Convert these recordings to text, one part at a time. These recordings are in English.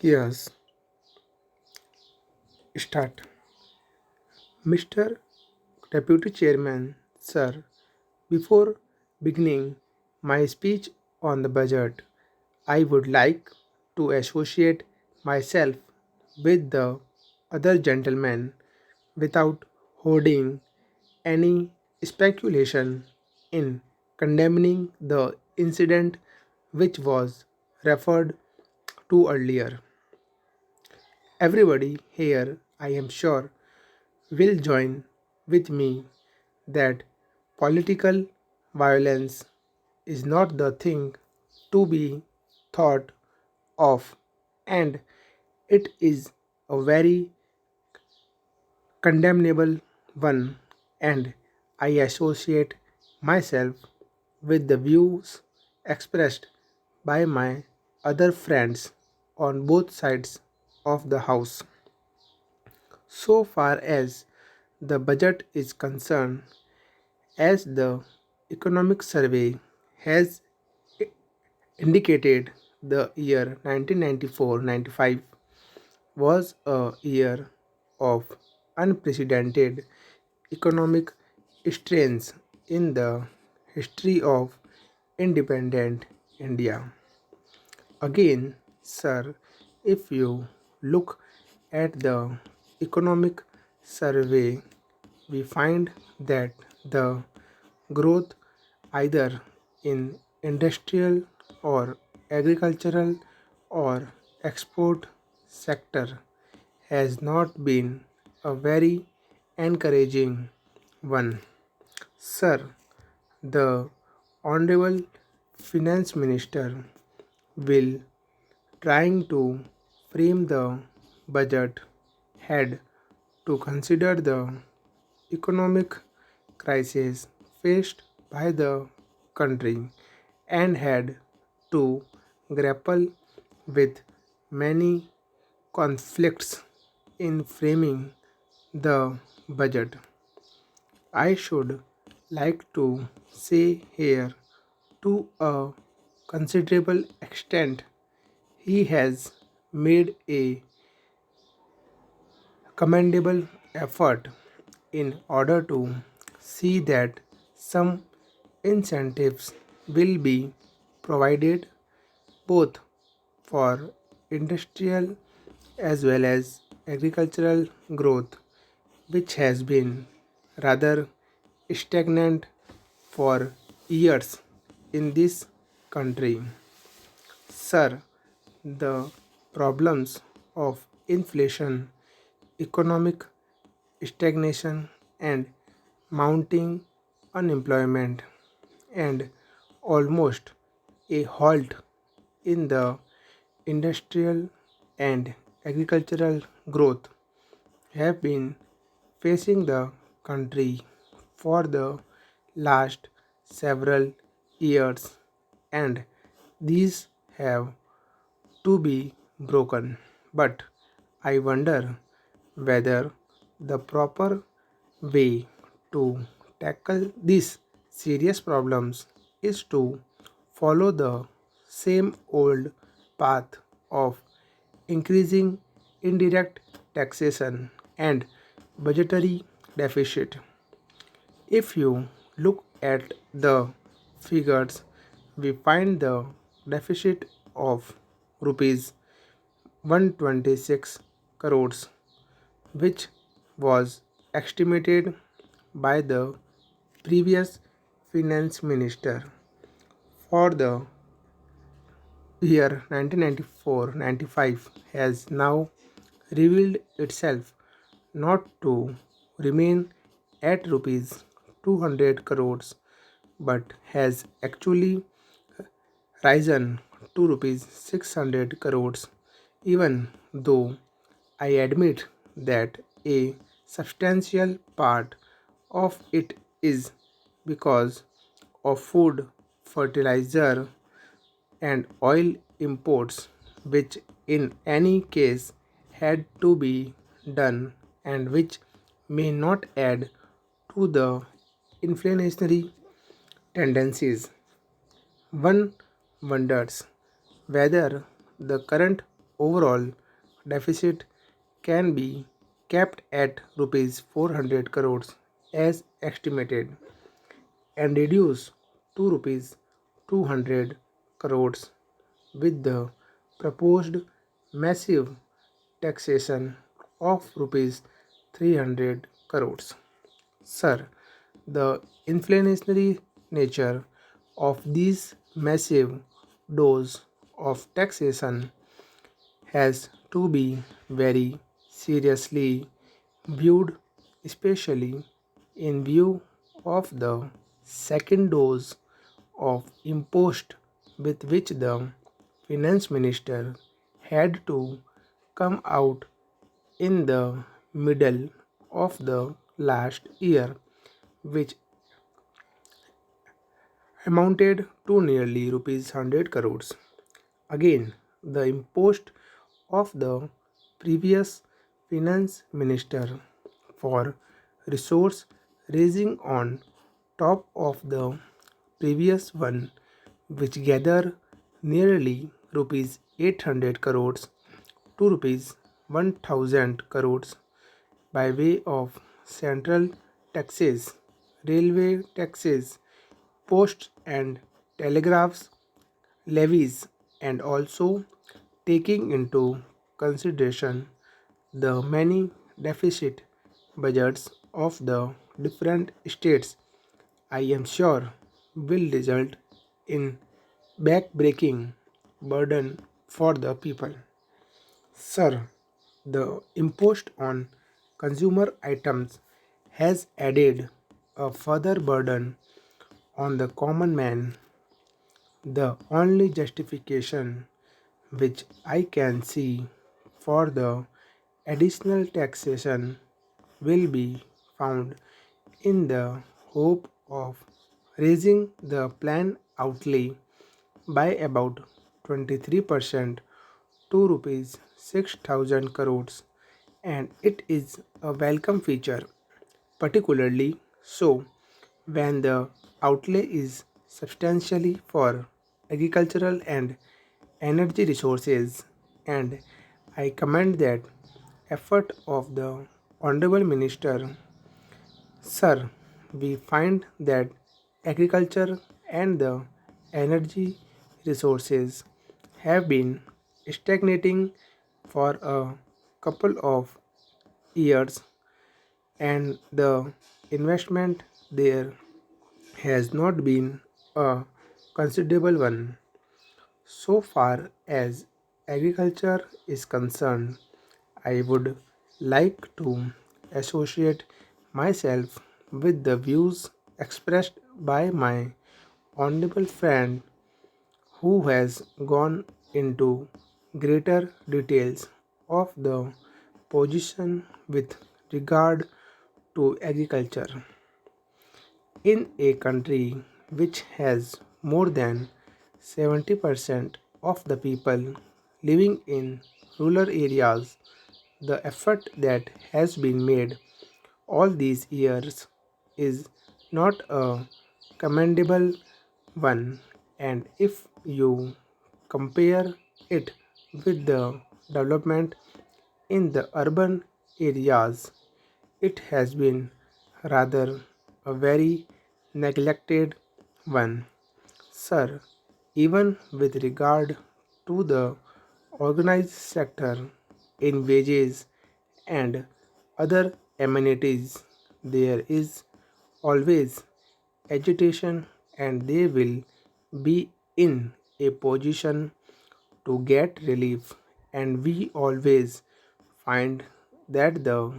Yes, start. Mr. Deputy Chairman, sir, before beginning my speech on the budget, I would like to associate myself with the other gentlemen without holding any speculation in condemning the incident which was referred to earlier. Everybody here, I am sure, will join with me that political violence is not the thing to be thought of, and it is a very condemnable one, and I associate myself with the views expressed by my other friends on both sides of the house. So far as the budget is concerned, as the economic survey has indicated, the year 1994-95 was a year of unprecedented economic strains in the history of independent India. Again, sir, if you look at the economic survey, we find that the growth either in industrial or agricultural or export sector has not been a very encouraging one. Sir, the Honorable Finance Minister will trying to frame the budget had to consider the economic crisis faced by the country and had to grapple with many conflicts in framing the budget. I should like to say here to a considerable extent he has made a commendable effort in order to see that some incentives will be provided both for industrial as well as agricultural growth, which has been rather stagnant for years in this country. Sir, the problems of inflation, economic stagnation, and mounting unemployment, and almost a halt in the industrial and agricultural growth have been facing the country for the last several years, and these have to be broken. But I wonder whether the proper way to tackle these serious problems is to follow the same old path of increasing indirect taxation and budgetary deficit. If you look at the figures, we find the deficit of rupees 126 crores, which was estimated by the previous finance minister for the year 1994-95 has now revealed itself not to remain at rupees 200 crores but has actually risen to rupees 600 crores, even though I admit that a substantial part of it is because of food, fertilizer, and oil imports, which in any case had to be done and which may not add to the inflationary tendencies. One wonders whether the current overall deficit can be kept at rupees 400 crores as estimated and reduced to rupees 200 crores with the proposed massive taxation of rupees 300 crores. Sir, the inflationary nature of these massive dose of taxation has to be very seriously viewed, especially in view of the second dose of impost with which the finance minister had to come out in the middle of the last year, which amounted to nearly rupees 100 crores. Again, the impost of the previous finance minister for resource raising on top of the previous one, which gather nearly rupees 800 crores to rupees 1000 crores by way of central taxes, railway taxes, post and telegraphs levies, and also taking into consideration the many deficit budgets of the different states, I am sure will result in back-breaking burden for the people. Sir, the impost on consumer items has added a further burden on the common man. The only justification which I can see for the additional taxation will be found in the hope of raising the planned outlay by about 23% to rupees 6000 crores, and it is a welcome feature, particularly so when the outlay is substantially for agricultural and energy resources, and I commend that effort of the Honorable Minister. Sir, we find that agriculture and the energy resources have been stagnating for a couple of years, and the investment there has not been a considerable one. So far as agriculture is concerned, I would like to associate myself with the views expressed by my honorable friend who has gone into greater details of the position with regard to agriculture in a country which has more than 70% of the people living in rural areas. The effort that has been made all these years is not a commendable one, and if you compare it with the development in the urban areas, it has been rather a very neglected one. Sir, even with regard to the organized sector in wages and other amenities, there is always agitation, and they will be in a position to get relief, and we always find that the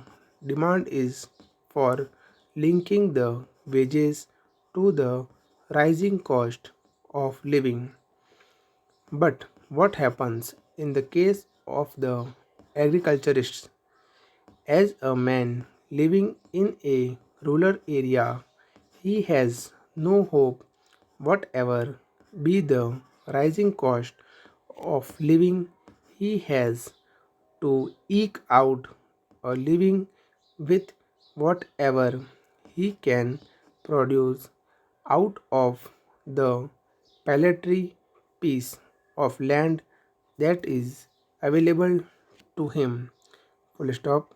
demand is for linking the wages to the rising cost of living. But what happens in the case of the agriculturists? As a man living in a rural area, he has no hope whatever be the rising cost of living. He has to eke out a living with whatever he can produce out of the paltry piece of land that is available to him. Full stop.